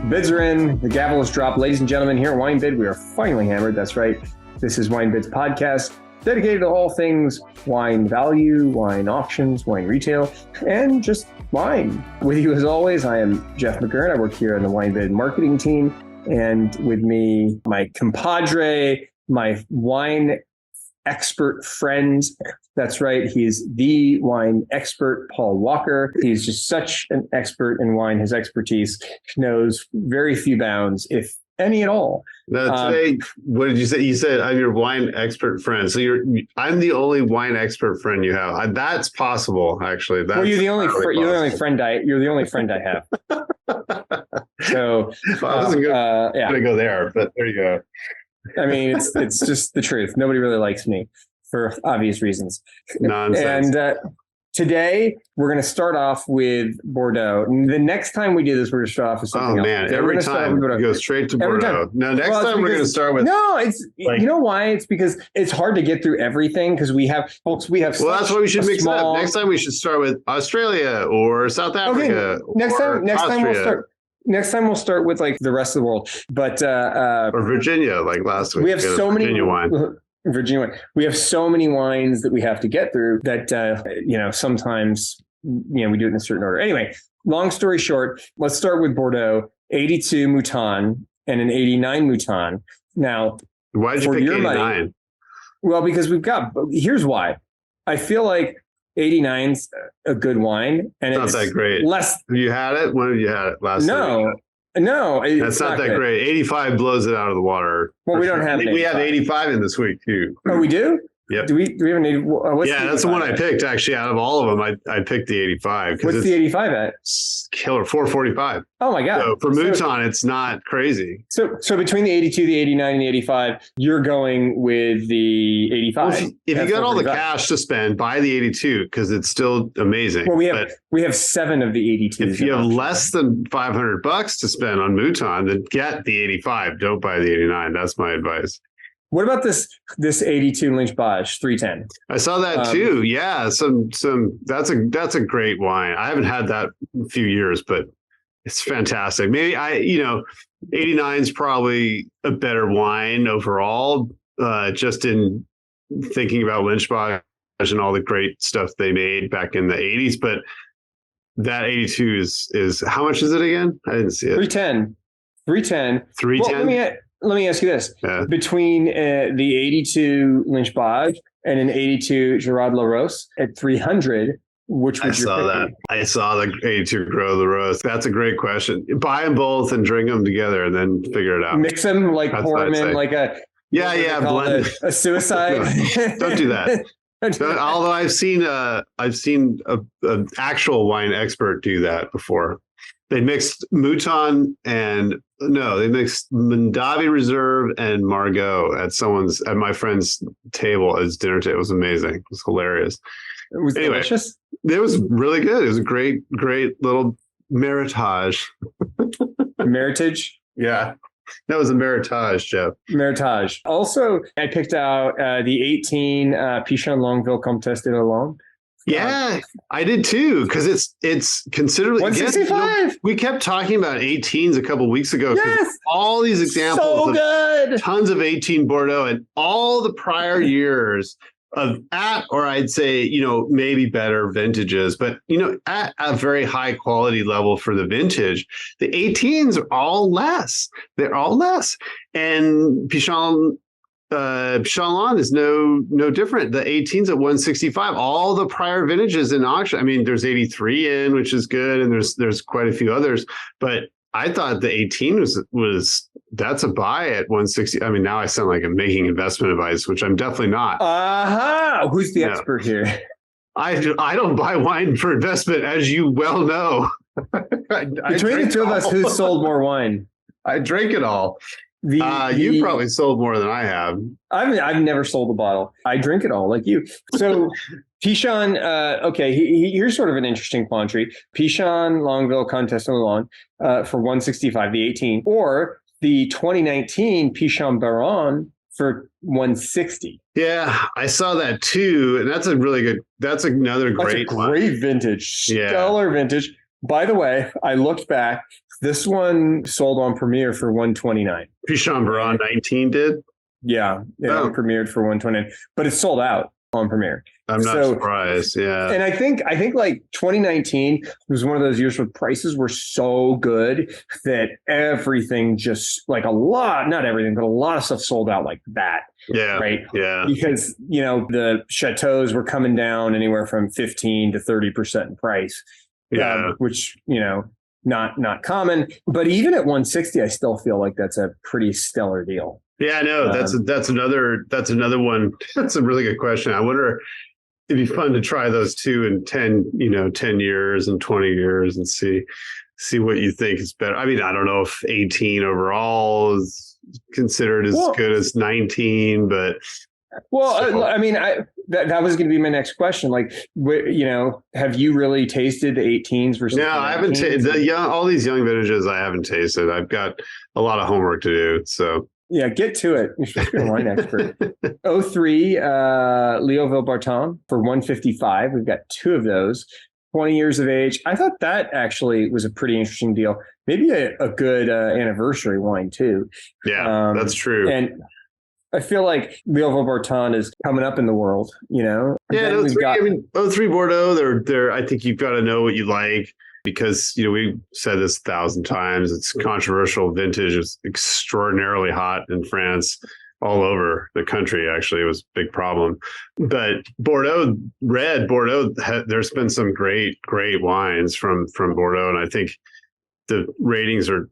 Bids are in. The gavel is dropped. Ladies and gentlemen, here at WineBid, we are finally hammered. That's right. This is WineBid's podcast, dedicated to all things wine value, wine auctions, wine retail, and just wine. With you as always, I am Jeff McGurn. I work here on the WineBid marketing team. And with me, my compadre, my wine expert friend. That's right. He's the wine expert, Paul Walker. He's just such an expert in wine. His expertise knows very few bounds, if any at all. Now, today, what did you say? You said I'm your wine expert friend. So I'm the only wine expert friend you have. That's possible, actually. That's you're the only friend I have. So I wasn't going to go there, but there you go. I mean, it's just the truth. Nobody really likes me for obvious reasons. Nonsense. And today we're going to start off with Bordeaux. The next time we do this, we're going to start off with something else. Oh man, every time we go straight to Bordeaux. No, next time we're going to start with. No, it's you know why? It's because it's hard to get through everything because we have folks. Well, that's why we should mix it up. Next time we should start with Australia or South Africa. Okay. Next time we'll start. Next time we'll start with like the rest of the world, but or Virginia, like last week. We have so many Virginia wine. We have so many wines that we have to get through that sometimes we do it in a certain order. Anyway, long story short, let's start with Bordeaux, 82 Mouton and an 89 Mouton. Now, why did you pick 89? Well, because here's why. I feel like 89's a good wine, and it's not that great. Have you had it? When have you had it last? No, that's not that great. 85 blows it out of the water. Well, we don't have. We have 85 in this week too. Oh, we do. Yep. Do we have an 80? That's the one I picked. Actually, out of all of them, I picked the 85. What's the 85 at? Killer, 445. Oh my god! So for Mouton, it's not crazy. So between the 82, the 89, and the 85, you're going with the 85. Well, if you got all the cash to spend, buy the 82 because it's still amazing. Well, we have 7 of the 82. If you have less than $500 to spend on Mouton, then get the 85. Don't buy the 89. That's my advice. What about this 82 Lynch Bage 310? I saw that too. Yeah, that's a great wine. I haven't had that in a few years, but it's fantastic. Maybe 89 is probably a better wine overall. Just in thinking about Lynch Bage and all the great stuff they made back in the 80s, but that 82 is how much is it again? I didn't see it. 310. Well, let me ask you this. Yeah. Between the 82 Lynch Bage and an 82 Gerard Larose at 300, which would you pick? I saw the 82 Gros Larose. That's a great question. Buy them both and drink them together and then figure it out. Pour them in like a... blend. A suicide. Don't do that. Although I've seen an actual wine expert do that before. They mixed Mouton they mixed Mondavi Reserve and Margaux at my friend's table as dinner table. It was amazing. It was hilarious. It was delicious. It was really good. It was a great little meritage. Meritage? Yeah. That was a meritage, Jeff. Meritage. Also, I picked out the 18 Pichon Longueville Comtesse de Lalande. Yeah, I did too, because it's considerably 165. We kept talking about 18s a couple of weeks ago. Yes, all these examples, so good. Tons of 18 Bordeaux, and all the prior years of I'd say maybe better vintages, but at a very high quality level for the vintage. The 18s are all less. They're all less, and Pichon is no different. The 18's at 165. All the prior vintages in auction. I mean, there's 83 in, which is good, and there's quite a few others. But I thought the 18 was that's a buy at 160. I mean, now I sound like I'm making investment advice, which I'm definitely not. Who's the expert here? I don't buy wine for investment, as you well know. Between the two of us, who sold more wine? I drink it all. You've probably sold more than I have. I've never sold a bottle. I drink it all like you. So Pichon, here's sort of an interesting quandary. Pichon Longueville Comtesse de Lalande for 165, the 18, or the 2019 Pichon Baron for 160. Yeah, I saw that too, and that's another great vintage, stellar vintage. By the way, I looked back This one sold on Premiere for 129. Pichon 19 did? Yeah, premiered for 129, but it's sold out on Premiere. I'm not surprised. Yeah. And I think like 2019 was one of those years where prices were so good that everything just like not everything, but a lot of stuff sold out like that. Yeah. Right. Yeah. Because, the chateaus were coming down anywhere from 15 to 30% in price. Yeah. Which, not common. But even at 160, I still feel like that's a pretty stellar deal. Yeah, no, that's another one. That's a really good question. I wonder, it'd be fun to try those two in 10 years and 20 years and see what you think is better. I mean, I don't know if 18 overall is considered as good as 19, but I mean, that was going to be my next question. Like, have you really tasted the 18s versus? No, I haven't tasted all these young vintages. I haven't tasted. I've got a lot of homework to do. So. Yeah, get to it. You're supposed to be a wine expert. 03 Leoville Barton for 155. We've got two of those. 20 years of age. I thought that actually was a pretty interesting deal. Maybe a good anniversary wine too. Yeah, that's true. And I feel like Leoville Barton is coming up in the world. Yeah, 03 Bordeaux. They're. I think you've got to know what you like. Because, we've said this 1,000 times, it's controversial. Vintage is extraordinarily hot in France, all over the country. Actually, it was a big problem. But Bordeaux, there's been some great wines from Bordeaux. And I think the ratings are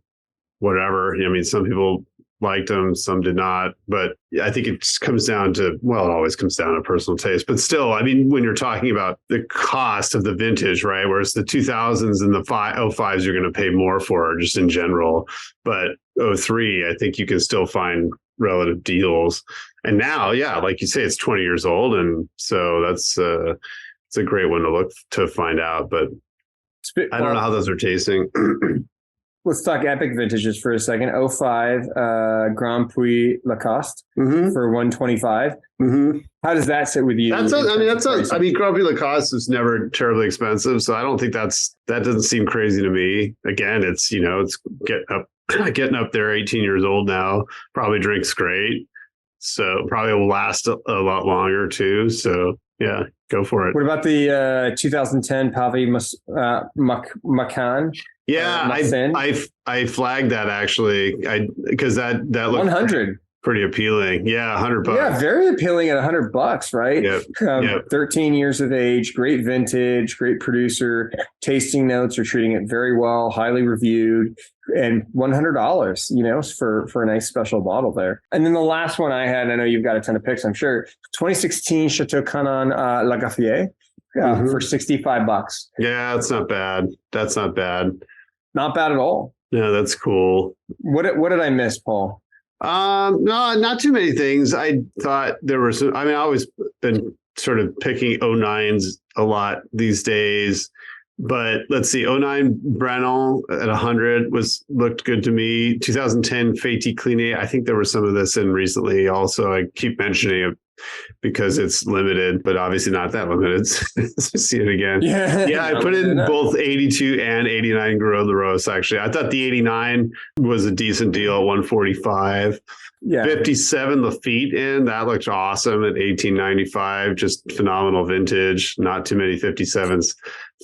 whatever. I mean, some people liked them, some did not. But I think it just comes down to, it always comes down to personal taste. But still, I mean, when you're talking about the cost of the vintage, right? Whereas the 2000s and the 05s, you're going to pay more for just in general. But 03, I think you can still find relative deals. And now, yeah, like you say, it's 20 years old. And so it's a great one to find out. But I don't know how those are tasting. Let's talk epic vintages for a second. 05 Grand Puy Lacoste for 125. Mm-hmm. How does that sit with you? Grand Puy Lacoste is never terribly expensive, so I don't think that doesn't seem crazy to me. Again, it's it's getting up there, 18 years old now, probably drinks great, so probably will last a lot longer too. So yeah, go for it. What about the 2010 Pavé Macan? Yeah, I flagged that actually, because that looked 100 pretty appealing. Yeah, $100. Yeah, very appealing at $100, right? Yep. 13 years of age, great vintage, great producer. Tasting notes are treating it very well, highly reviewed, and $100. For a nice special bottle there. And then the last one I had, I know you've got a ton of picks, I'm sure. 2016 Chateau Canon La Gaffier for $65. Yeah, that's not bad. Not bad at all. Yeah, that's cool. What did I miss, Paul? No, not too many things. I thought there were some. I mean, I always been sort of picking 09s a lot these days. But let's see, 09 Brannon at 100 looked good to me. 2010 Fétis Cliné. I think there was some of this in recently. Also, I keep mentioning it because it's limited, but obviously not that limited. See it again. Yeah, I put in both 82 and 89 Gros Laros, actually. I thought the 89 was a decent deal, 145. Yeah. 57 Lafite in, that looked awesome at 1895. Just phenomenal vintage. Not too many 57s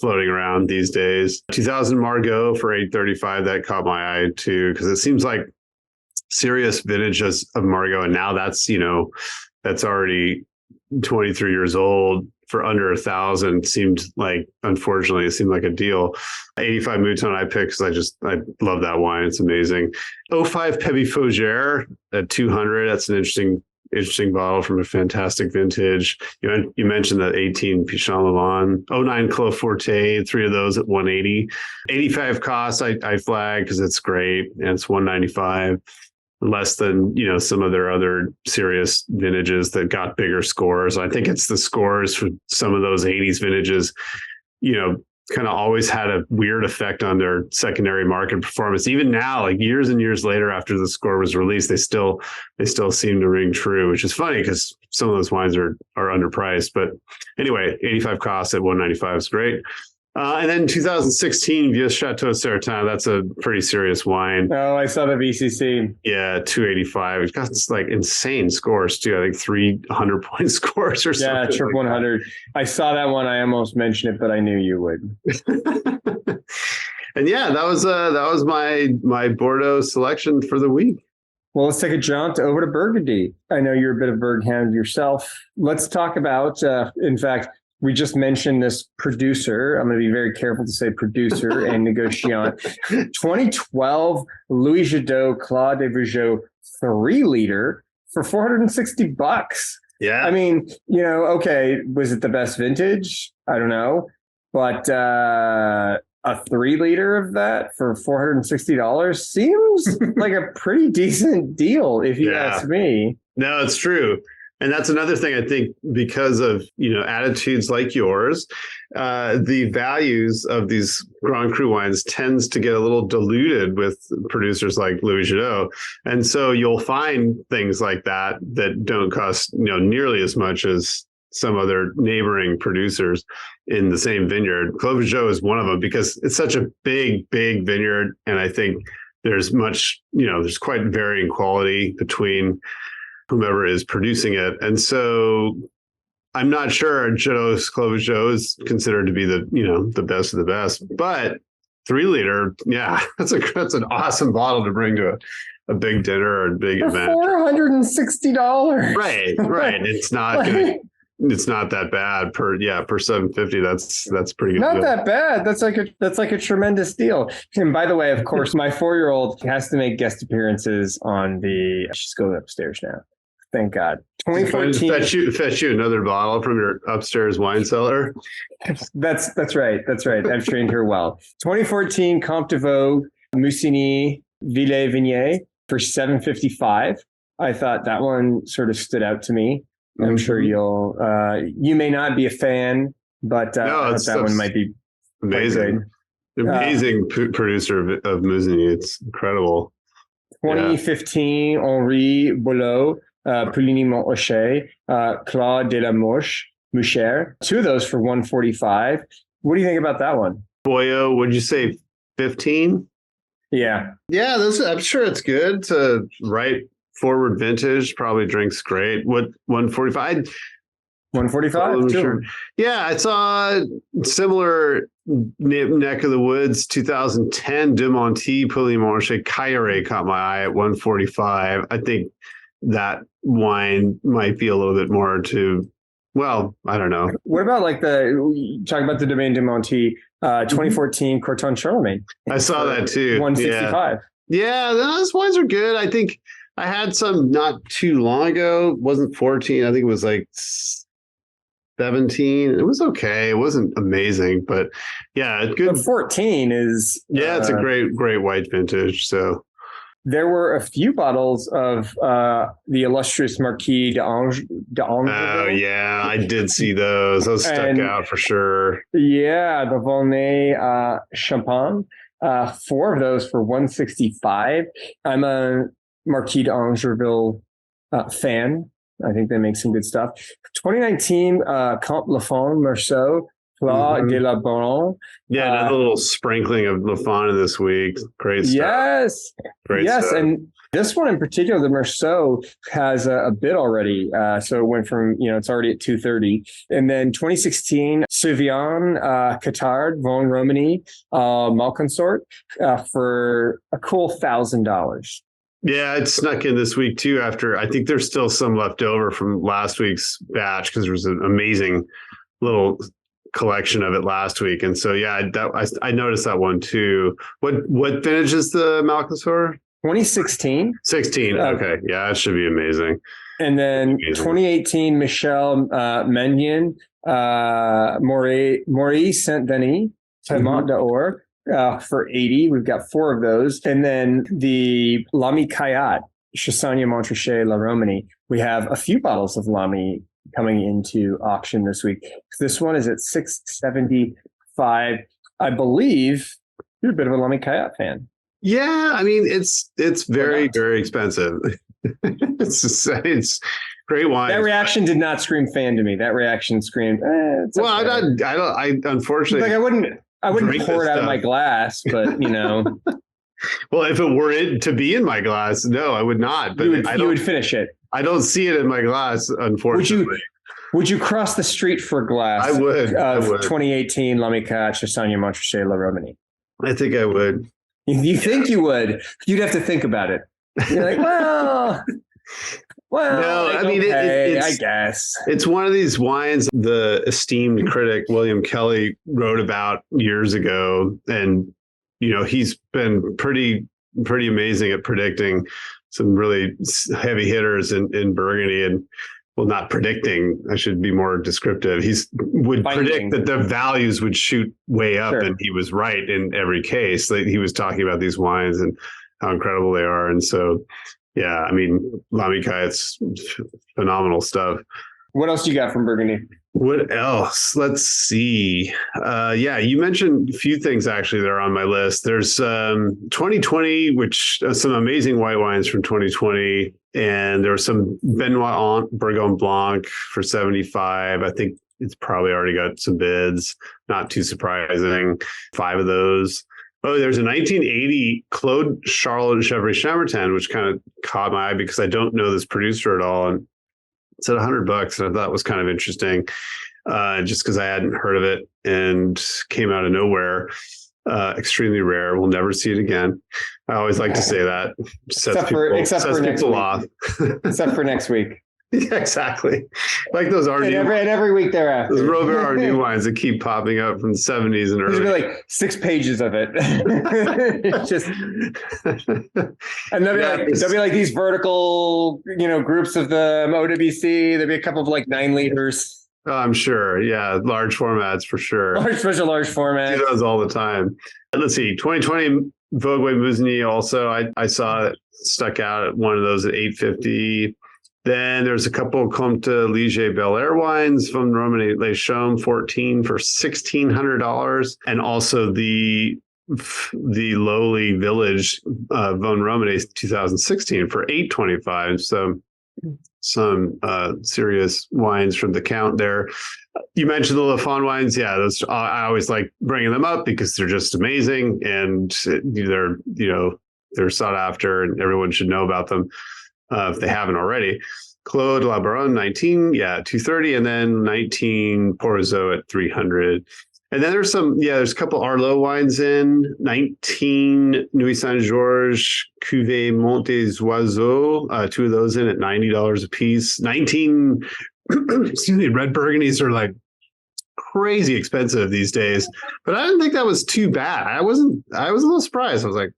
floating around these days. 2000 Margaux for 835, that caught my eye too, because it seems like serious vintages of Margaux, and now that's already 23 years old for under 1,000. Unfortunately, it seemed like a deal. 85 Mouton I picked because I love that wine. It's amazing. 05 Pébi Fougère at 200. That's an interesting bottle from a fantastic vintage. You mentioned that 18 Pichon Lalande. 09 Clos Forte, three of those at 180. 85 Cost I flagged because it's great, and it's 195. Less than some of their other serious vintages that got bigger scores. I think it's the scores for some of those 80s vintages, kind of always had a weird effect on their secondary market performance. Even now, like years and years later after the score was released, they still seem to ring true, which is funny because some of those wines are underpriced. But anyway, 85 Cost at 195 is great. And then 2016 Vieux Chateau Sertin. That's a pretty serious wine. Oh, I saw the VCC. Yeah, 285. It's got like insane scores too. I think 300-point scores or something. Yeah, triple 100. I saw that one. I almost mentioned it, but I knew you would. And yeah, that was my Bordeaux selection for the week. Well, let's take a jaunt over to Burgundy. I know you're a bit of Burg hound yourself. Let's talk about, in fact, we just mentioned this producer. I'm going to be very careful to say producer and negotiant. 2012 Louis Jadot Claude de Vougeot 3-liter for $460. Yeah. I mean, okay, was it the best vintage? I don't know. But a 3-liter of that for $460 seems like a pretty decent deal, if you ask me. No, it's true. And that's another thing, I think, because of, attitudes like yours, the values of these Grand Cru wines tends to get a little diluted with producers like Louis Jadot. And so you'll find things like that don't cost, nearly as much as some other neighboring producers in the same vineyard. Clos Vougeot is one of them because it's such a big, big vineyard. And I think there's there's quite varying quality between whomever is producing it. And so I'm not sure Jadot's Clos Vougeot is considered to be the best of the best, but 3-liter, yeah, that's an awesome bottle to bring to a big dinner or a big event. $460. Right. It's not it's not that bad per $750. That's pretty good. Not deal. that bad. That's like a tremendous deal. And by the way, of course, my 4-year-old has to make guest appearances on the. She's going upstairs now. Thank God. 2014. Fetch you another bottle from your upstairs wine cellar. That's right. I've trained her well. 2014 Comte de Vaux Musigny Villers-Vignes for $755. I thought that one sort of stood out to me. I'm sure you may not be a fan, but that one might be amazing. Amazing producer of Musigny. It's incredible. 2015 Henri Boulot, Pouligny-Montrachet, Claude de la Mouchère. 2 of those for $145. What do you think about that one? Boyo, would you say 15? Yeah. Yeah, I'm sure it's good. It's a right forward vintage, probably drinks great. What 145? 145? Sure. Yeah, I saw similar neck of the woods 2010 De Monty Pouligny-Montrachet Cailleret caught my eye at 145. I think that wine might be a little bit more I don't know. What about talk about the Domaine de Monty 2014 Corton Charlemagne? I saw that too. 165. Yeah, those wines are good. I think I had some not too long ago. It wasn't 14. I think it was like 17. It was okay. It wasn't amazing, but yeah, good. But 14 is it's a great white vintage. So there were a few bottles of the illustrious Marquis d'Ange. Oh yeah, I did see those. Those stuck out for sure. Yeah, the Volnay Champagne. 4 of those for $165. I'm a Marquis d'Angeville fan. I think they make some good stuff. 2019 Comte Lafon Merceau Claude de la Baronne. Yeah, another little sprinkling of Lafon this week. Great stuff. Yes. Great stuff. And this one in particular, the Merceau, has a bid already. So it went from, it's already at 230. And then 2016, Suvian, Catard, Von Romani, Malconsort for a cool $1,000. Yeah, it snuck in this week too. After I think there's still some left over from last week's batch because there was an amazing little collection of it last week, and so yeah, I noticed that one too. What vintage is the Malconsort? 2016. 16. Okay, yeah, it should be amazing. And then 2018 Michel Mendian, Maurice Saint Denis, Clément d'Or. For 80, we've got 4 of those. And then the Lamy Cayat, Chassagne Montrachet La Romani. We have a few bottles of Lamy coming into auction this week. This one is at $675. I believe you're a bit of a Lamy Cayat fan. Yeah, I mean it's very, very expensive. It's Great wine. That reaction did not scream fan to me. That reaction screamed, it's well, okay. I unfortunately, like I wouldn't pour it out of my glass, but well, if it were to be in my glass, no, I would not. But you would finish it. I don't see it in my glass, unfortunately. Would you cross the street for a glass? I would. 2018 L'Amica Chassagne Montrachet La Romani. I think I would. You think you would? You'd have to think about it. You're like, well, no, I mean, okay, I guess it's one of these wines the esteemed critic William Kelly wrote about years ago, and he's been pretty amazing at predicting some really heavy hitters in Burgundy, and well, not predicting. I should be more descriptive. He would predict that the values would shoot way up, and he was right in every case. Like, he was talking about these wines and how incredible they are, and so. Yeah, I mean, L'Amica, it's phenomenal stuff. What else you got from Burgundy? What else? Let's see. You mentioned a few things actually that are on my list. There's 2020, which some amazing white wines from 2020, and there was some Benoit Bourgogne Blanc for 75. I think it's probably already got some bids. Not too surprising. 5 of those. Oh, there's a 1980 Claude Charles Chevry Chambertin, which kind of caught my eye because I don't know this producer at all. And it's at $100, and I thought it was kind of interesting, just because I hadn't heard of it and came out of nowhere. Extremely rare. We'll never see it again. I always like to say that. Except for next week. Except for next week. Yeah, exactly. Like those are and every week thereafter. Those Robert are new wines that keep popping up from the 70s and early. There's like 6 pages of it. It's just, and there'll be like these vertical, groups of the OWC. There'll be a couple of like 9 liters. Oh, I'm sure. Yeah, large formats for sure. Special large formats. Do those all the time. Let's see. 2020 Vogue Musigny also. I saw it stuck out at one of those at $850. Then there's a couple of Comte Ligier Bel Air wines from Romane Les Chaumes, 14 for $1,600, and also the lowly Village Von Romane 2016 for $825. So some serious wines from the Count there. You mentioned the Lafon wines. Yeah, those I always like bringing them up because they're just amazing, and they're sought after, and everyone should know about them. If they haven't already. Claude La Baronne, 19, 230, and then 19 Porozo at 300. And then there's a couple Arlo wines in, 19 Nuit Saint-Georges Cuvée Mont des Oiseaux, 2 of those in at $90 a piece. 19, red Burgundies are like crazy expensive these days, but I didn't think that was too bad. I was a little surprised. I was like,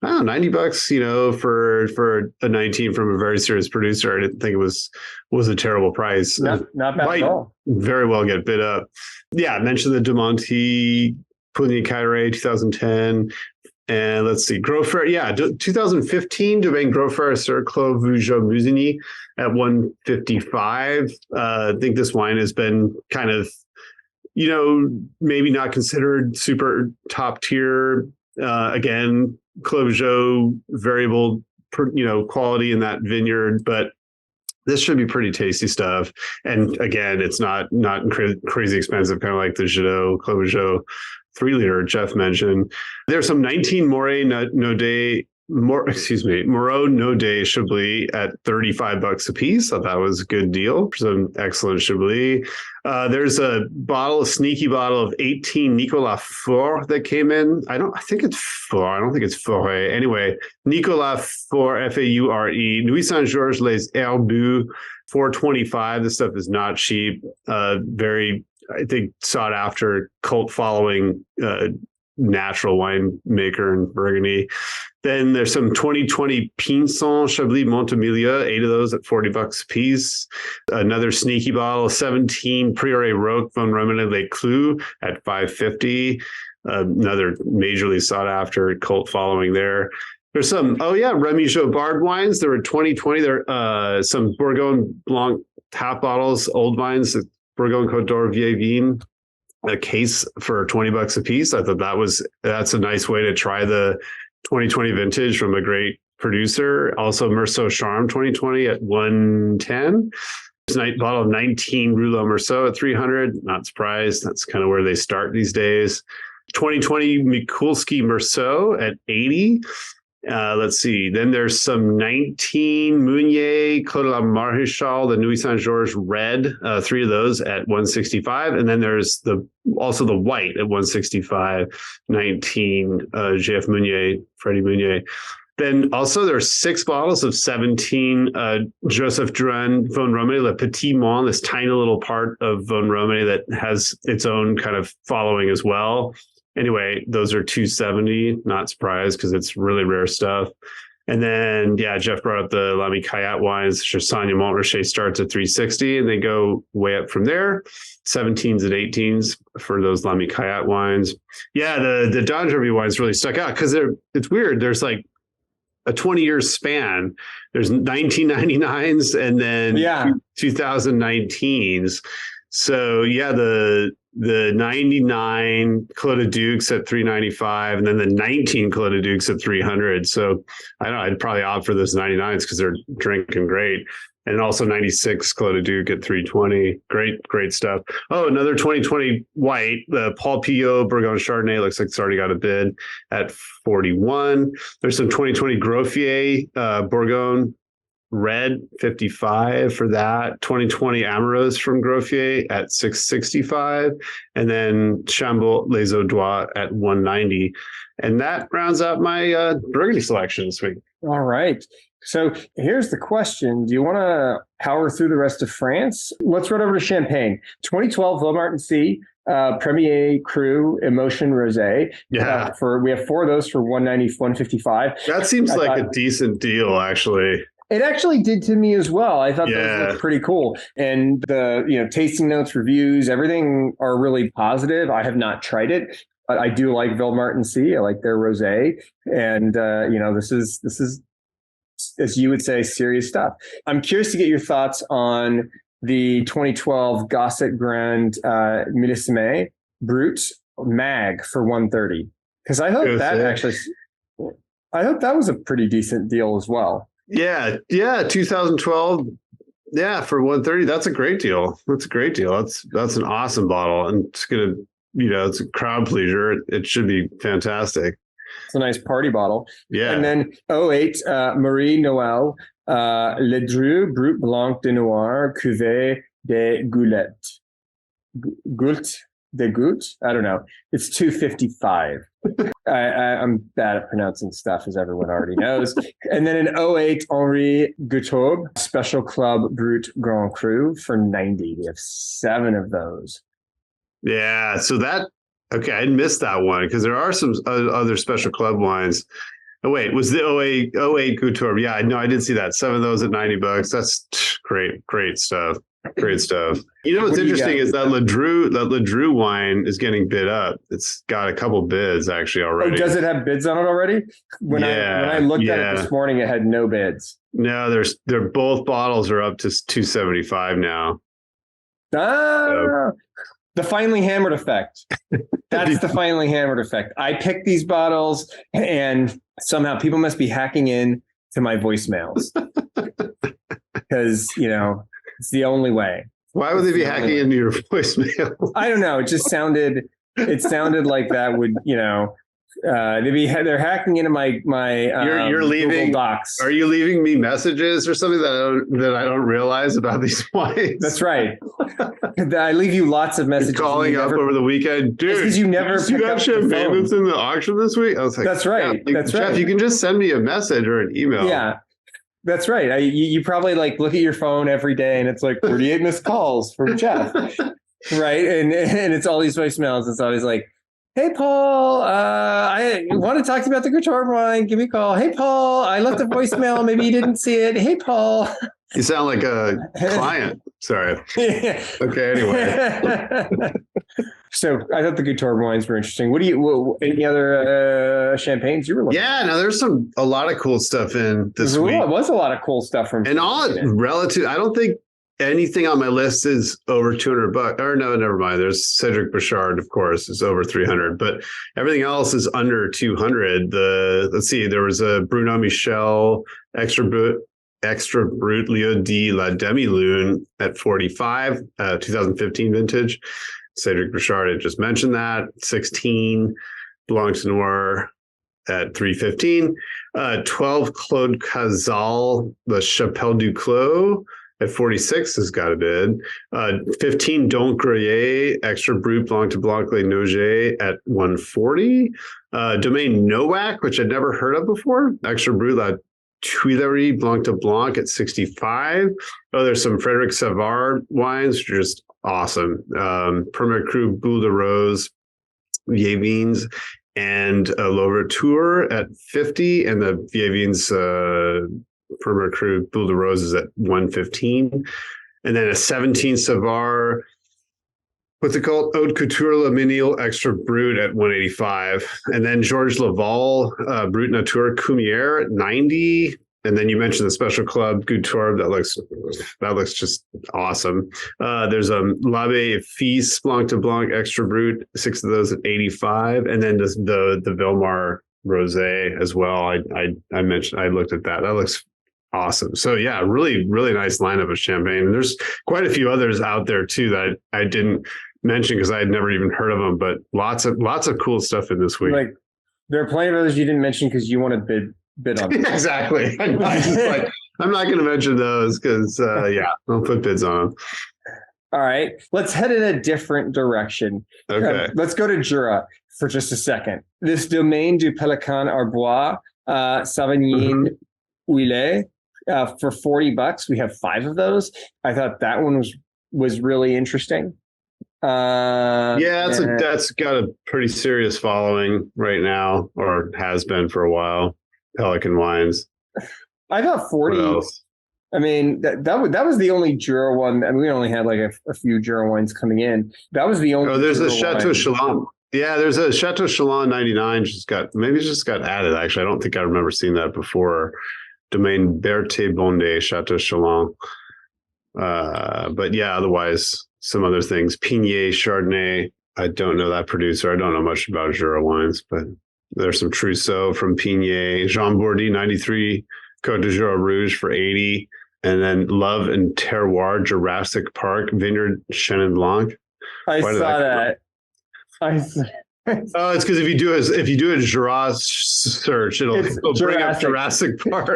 oh, $90, for a 19 from a very serious producer. I didn't think it was a terrible price. Not bad at all. Very well get bid up. Yeah, I mentioned the Demonti Pugny Caire 2010. And let's see, Gros Frère. Yeah, 2015 Domaine Gros Frère Sur Clos Vougeot Musigny at $155. I think this wine has been kind of, maybe not considered super top tier. Again, Clos Vougeot, variable, quality in that vineyard, but this should be pretty tasty stuff. And again, it's not crazy expensive, kind of like the Clos Vougeot 3-liter Jeff mentioned. There's some 19 Moreau Naudet Chablis at $35 a piece. Thought that was a good deal. Some excellent Chablis. There's a sneaky bottle of 18 Nicolas Faure that came in. I think it's Faure. I don't think it's Faure. Anyway, Nicolas Faure, Faure. Nuit Saint-Georges Les Herbus, $425. This stuff is not cheap. Very, I think, sought after, cult following natural winemaker in Burgundy. Then there's some 2020 Pinson Chablis Montemilieu, 8 of those at $40 a piece. Another sneaky bottle, 17 Prieuré Roque Von Romane Les Clous at $550. Another majorly sought after, cult following there. There's some, Remy Jobard wines. There were 2020. There some Bourgogne Blanc half bottles, old wines, Bourgogne Côte d'Or Vieille Vigne, a case for $20 a piece. I thought that's a nice way to try the 2020 vintage from a great producer. Also, Meursault Charme 2020 at 110. There's a bottle of 19 Rouleau Meursault at 300. Not surprised. That's kind of where they start these days. 2020 Mikulski Meursault at 80. Let's see. Then there's some 19 Meunier, Clos de la Maréchal, the Nuit Saint-Georges Red, 3 of those at 165. And then there's also the white at 165, 19 JF Meunier, Freddie Meunier. Then also there's 6 bottles of 17 Joseph Duran Von Romane, Le Petit Mont, this tiny little part of Von Romane that has its own kind of following as well. Anyway, those are 270. Not surprised because it's really rare stuff. And then, yeah, Jeff brought up the Lamy Cayat wines. Chassagne Montrachet starts at 360 and they go way up from there. 17s and 18s for those Lamy Cayat wines. Yeah, the Don Jovi wines really stuck out because it's weird. There's like a 20-year span. There's 1999s and then 2019s. So yeah, the 99 Clos de Dukes at 395 and then the 19 Clos de Dukes at 300. So I don't know, I'd probably opt for those 99s because they're drinking great. And also 96 Clos de Duc at 320. Great stuff. Oh, another 2020 white, the Paul Pillot Bourgogne Chardonnay. Looks like it's already got a bid at 41. There's some 2020 Groffier Bourgogne Red, 55 for that. 2020 Amoros from Groffier at 665. And then Chambord Les Audois at 190. And that rounds out my Burgundy selection this week. All right. So here's the question. Do you want to power through the rest of France? Let's run over to Champagne. 2012 Vaumartin Premier Cru Emotion Rosé. Yeah. We have 4 of those for 190, 155. That seems like a decent deal, actually. It actually did to me as well. I thought those looked pretty cool. And the tasting notes, reviews, everything are really positive. I have not tried it, but I do like Vaumartin. I like their rosé. And this is, as you would say, serious stuff. I'm curious to get your thoughts on the 2012 Gosset Grand Millésime Brut Mag for 130. Because I hope that was a pretty decent deal as well. Yeah, 2012. Yeah, for 130, that's a great deal. That's an awesome bottle, and it's gonna, it's a crowd pleaser. It should be fantastic. It's a nice party bottle. Yeah. And then 08 Marie Noël Le Dru Brut Blanc de Noir Cuvée de Goulette. I don't know. It's 255. I'm bad at pronouncing stuff, as everyone already knows. And then in 08, Henri Goutob Special Club Brut Grand Cru for 90. We have 7 of those. Yeah. So okay, I missed that one because there are some other Special Club wines. Oh, wait, was the 08 Goutob? Yeah, no, I did see that. 7 of those at $90. That's great stuff. Great stuff. What's interesting is that Le Dru wine is getting bid up. It's got a couple bids actually already. Oh, does it have bids on it already? When I looked at it this morning, it had no bids. No, they're both bottles are up to 275 now. The finely hammered effect. That's the finely hammered effect. I picked these bottles and somehow people must be hacking in to my voicemails because, it's the only way. Why would they be hacking into your voicemail? I don't know. It sounded like that would, they're hacking into my you're leaving Google Docs. Are you leaving me messages or something that I don't realize about these wines? That's right. I leave you lots of messages. You're calling up over the weekend, dude. Because you never see that champagne that's in the auction this week. I was like, that's right. Jeff, you can just send me a message or an email. Yeah. That's right. You probably look at your phone every day and it's like 48 missed calls from Jeff. Right. And it's all these voicemails. It's always like, hey, Paul, I want to talk to you about the Goutob wine. Give me a call. Hey, Paul, I left a voicemail. Maybe you didn't see it. Hey, Paul. You sound like a client. Sorry. Okay. Anyway. So I thought the Goutob wines were interesting. Any other champagnes you were looking at? Yeah, no, there's a lot of cool stuff in this week. It was a lot of cool stuff from. And all relative. I don't think anything on my list is over $200. Or no, never mind. There's Cedric Bouchard, of course, is over 300, but everything else is under 200. Let's see, there was a Bruno Michel Extra Brut Lieu de la Demi-Lune at 45, 2015 vintage. Cedric Bouchard, I just mentioned that. 16, Blanc de Noir at 315. 12, Claude Cazal, the Chapelle du Clos at 46 has got a bid. 15, Don Gruyere Extra Brut Blanc de Blanc Les Nougets at 140. Domaine Nowak, which I'd never heard of before, Extra Brut La Tuileries Blanc de Blanc at 65. Oh, there's some Frederic Savard wines, which are just awesome. Premier Cru Boule de Rose, Vievines, and L'Ouverture at 50, and the Vievines Premier Cru Boule de Rose is at 115. And then a 17 Savard, what's it called? Haute Couture Le Minil Extra Brut at 185. And then Georges Laval Brut Nature Cumier at 90. And then you mentioned the Special Club Goutorb. That looks just awesome. There's a L'Abbe Fils Blanc de Blanc Extra Brut, 6 of those at 85. And then the Villemar Rosé as well. I mentioned, I looked at that. That looks awesome. So yeah, really, really nice lineup of champagne. And there's quite a few others out there too that I didn't mention because I had never even heard of them, but lots of cool stuff in this week. Like, there are plenty of others you didn't mention because you want to bid on them. Exactly. I'm not going to mention those because I'll put bids on them. All right, let's head in a different direction. Okay. Let's go to Jura for just a second. This Domaine du Pélican Arbois Savagnin Huillet for $40. We have 5 of those. I thought that one was really interesting. That's got a pretty serious following right now, or has been for a while. Pelican wines. I thought 40. I mean, that was the only Jura one, and we only had like a few Jura wines coming in. That was the only. Oh, there's Jura a Chateau Chalon. Yeah, there's a Chateau Chalon 99. Just got added. Actually, I don't think I remember seeing that before. Domaine Berthe Bonde Chateau Chalon. But yeah, otherwise some other things. Pigné Chardonnay. I don't know that producer. I don't know much about Jura wines, but there's some Trousseau from Pigné. Jean Bourdy 93. Côte de Jura Rouge for 80. And then Love and Terroir Jurassic Park Vineyard Chenin Blanc. I saw that. Oh, it's because if you do a Jura search, it'll bring up Jurassic Park.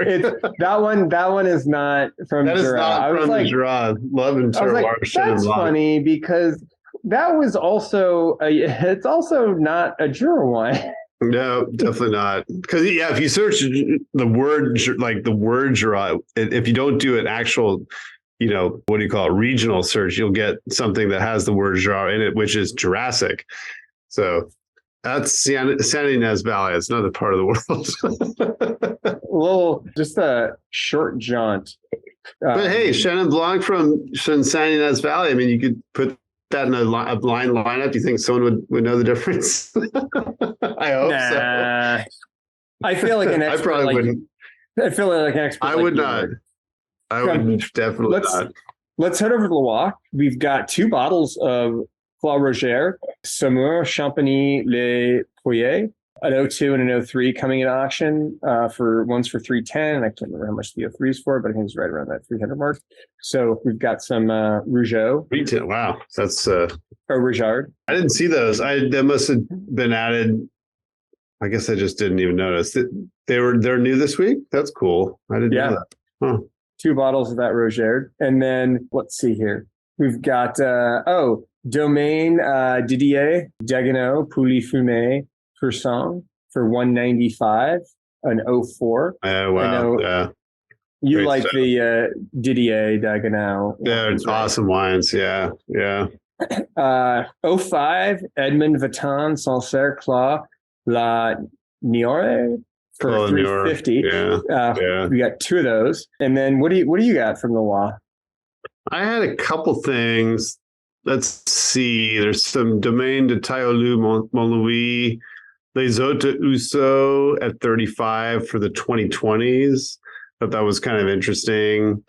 that one is not from that Jura. That is not from Jura. Love and Terroir Chenin Blanc. That's funny because that was also it's also not a Jura wine. No, definitely not. Because if you search the word Jura, if you don't do an actual, what do you call it, regional search, you'll get something that has the word Jura in it, which is Jurassic. So that's San Ynez Valley. It's another part of the world. Well, just a short jaunt. But hey, Chenin Blanc from San Ynez Valley. I mean, you could put that in a blind lineup. Do you think someone would know the difference? I hope so. I feel like an expert. I probably wouldn't. I feel like an expert. I would not. I would definitely not. Let's head over to Loire. We've got 2 bottles of Clos Roger, Saumur Champagny Les Poyets, an 02 and an 03 coming in auction one's for $310. I can't remember how much the 03 is for, but I think it's right around that 300 mark. So we've got some Rougeau. Retail. Wow. That's Rougard. I didn't see those. That must have been added. I guess I just didn't even notice. They're new this week. That's cool. I didn't know that. Huh. 2 bottles of that Rougard. And then let's see here. We've got Domaine Didier Dagenau Pouilly Fumé Pourcent for $195, an 04. Oh, wow. Yeah. You great like stuff. The Didier Dagenau. Yeah, it's awesome wines. Yeah. Yeah. 05 Edmond Viton Sancerre Clos La Niore for $350. Yeah. We got 2 of those. And then what do you got from the Loire? I had a couple things. Let's see. There's some Domaine de Taillou Montlouis, Les Hôtes Uso at 35 for the 2020s. Thought that was kind of interesting.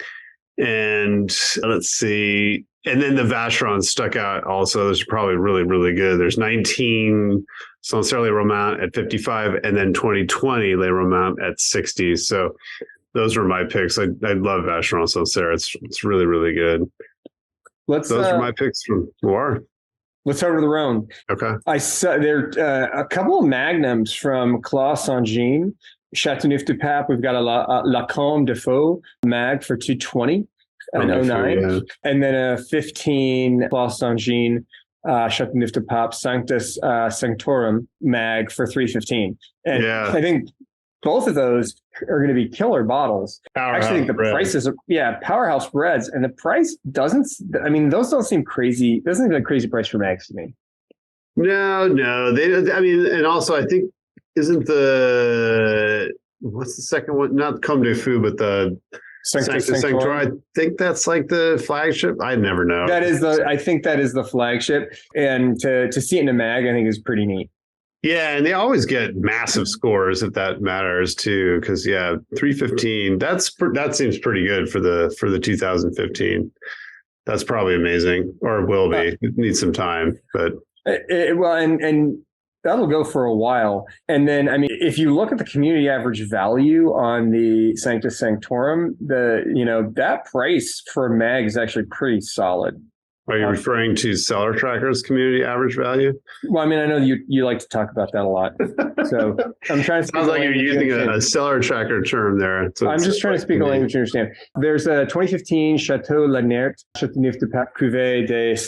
And let's see. And then the Vacheron stuck out also. Those are probably really, really good. There's 19 Sancerre Les Romains at 55, and then 2020 Les Romains at 60. So those were my picks. I love Vacheron Sancerre. It's really, really good. Those are my picks from Loire. Let's over to the Rhone. Okay. I saw there a couple of magnums from Claude Saint-Jean, Châteauneuf-du-Pape. We've got a La Combe de Faux mag for 220 and 09, yeah. And then a 15 Claude Saint-Jean Châteauneuf-du-Pape Sanctus Sanctorum mag for 315. And yeah. I think both of those are going to be killer bottles. I actually think the prices are, powerhouse breads. And the price doesn't, I mean, those don't seem crazy. Doesn't seem like a crazy price for mags to me. No. They, I mean, and also I think, isn't what's the second one? Not Comme des Fous, but the Sanctorum. I think that's like the flagship. I never know. I think that is the flagship. And to see it in a mag, I think is pretty neat. Yeah, and they always get massive scores if that matters too. Because 315. That seems pretty good for the 2015. That's probably amazing, or it will be. It needs some time, but and that'll go for a while. And then, I mean, if you look at the community average value on the Sanctus Sanctorum, that price for a mag is actually pretty solid. Are you referring to Cellar Tracker's community average value? Well, I mean, I know you like to talk about that a lot. So I'm trying to. Sounds like you're using a Cellar Tracker term there. So I'm just trying to speak a language you understand. There's a 2015 Chateau Lanert Châteauneuf-du-Pape Cuvée des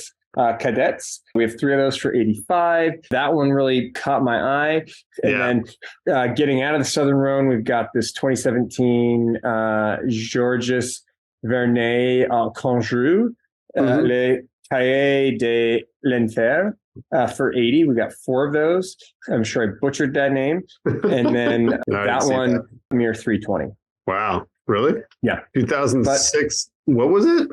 Cadets. We have 3 of those for 85. That one really caught my eye. And then getting out of the Southern Rhone, we've got this 2017 Georges Vernet Conjou. Le Cahier de l'Enfer for 80. We got 4 of those. I'm sure I butchered that name. And then that one, mere 320. Wow. Really? Yeah. 2006. What was it?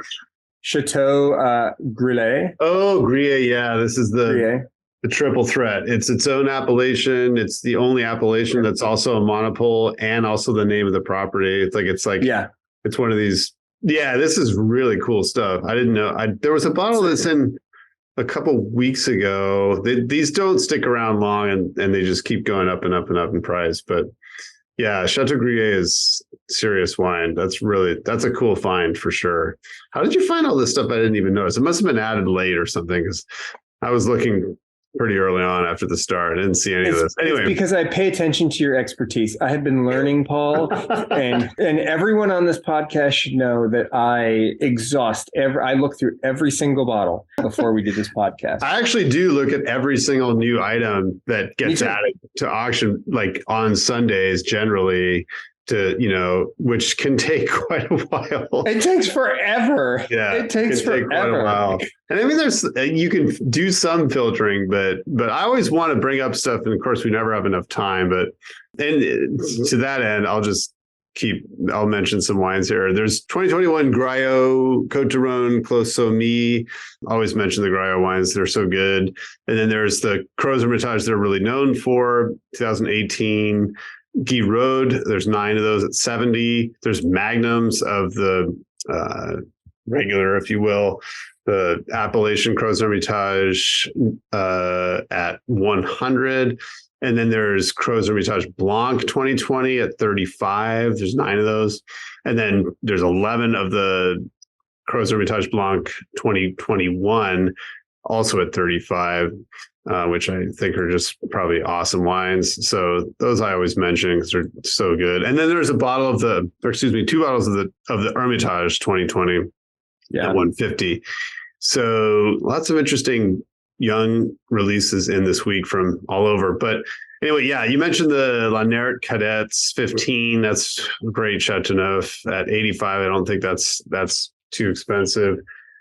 Chateau Gruyere. Oh, Gruyere. Yeah. This is the triple threat. It's its own appellation. It's the only appellation that's also a monopole and also the name of the property. It's one of these. Yeah, this is really cool stuff. I didn't know. There was a bottle that's in a couple weeks ago. These don't stick around long, and they just keep going up and up and up in price. But yeah, Chateau Gruyere is serious wine. That's a cool find for sure. How did you find all this stuff? I didn't even notice. It must have been added late or something, because I was looking pretty early on after the start. I didn't see any of this. Anyway, it's because I pay attention to your expertise. I have been learning, Paul, and everyone on this podcast should know that I look through every single bottle before we did this podcast. I actually do look at every single new item that gets added to auction, like on Sundays generally, which can take quite a while. It takes forever. Yeah, it takes forever. Quite a while. And I mean, you can do some filtering, but I always want to bring up stuff, and of course, we never have enough time. And to that end, I'll mention some wines here. There's 2021 Graillot, Côte du Rhône, Clos Sommy. Always mention the Graillot wines; they're so good. And then there's the Crozes Hermitage they're really known for. 2018. Guy Road, there's 9 of those at 70. There's magnums of the regular, if you will, the appellation Crozes Hermitage at 100. And then there's Crozes Hermitage Blanc 2020 at 35. There's 9 of those. And then there's 11 of the Crozes Hermitage Blanc 2021, also at 35. Which I think are just probably awesome wines. So those I always mention because they're so good. And then there's 2 bottles of the Hermitage 2020 at 150. So lots of interesting young releases in this week from all over. But anyway, you mentioned the Lanert Cadets 15. That's great. Chateauneuf at 85. I don't think that's too expensive.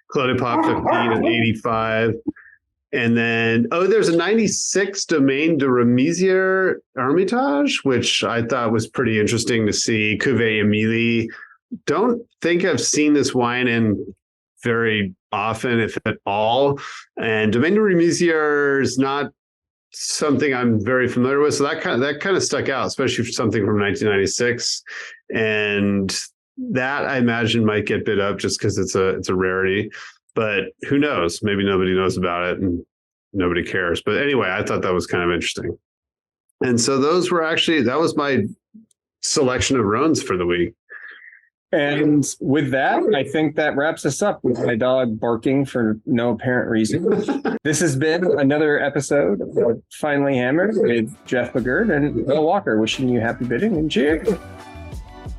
Clos de Pape 15 at 85. And then, there's a 96 Domaine de Remisier Hermitage, which I thought was pretty interesting to see. Cuvée Émilie. Don't think I've seen this wine in very often, if at all. And Domaine de Remisier is not something I'm very familiar with. So that kind of stuck out, especially for something from 1996. And that I imagine might get bid up just because it's a rarity. But who knows? Maybe nobody knows about it and nobody cares. But anyway, I thought that was kind of interesting. And so that was my selection of Rhones for the week. And with that, I think that wraps us up with my dog barking for no apparent reason. This has been another episode of Finally Hammered with Jeff McGirt and Bill Walker, wishing you happy bidding and cheers.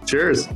Cheers.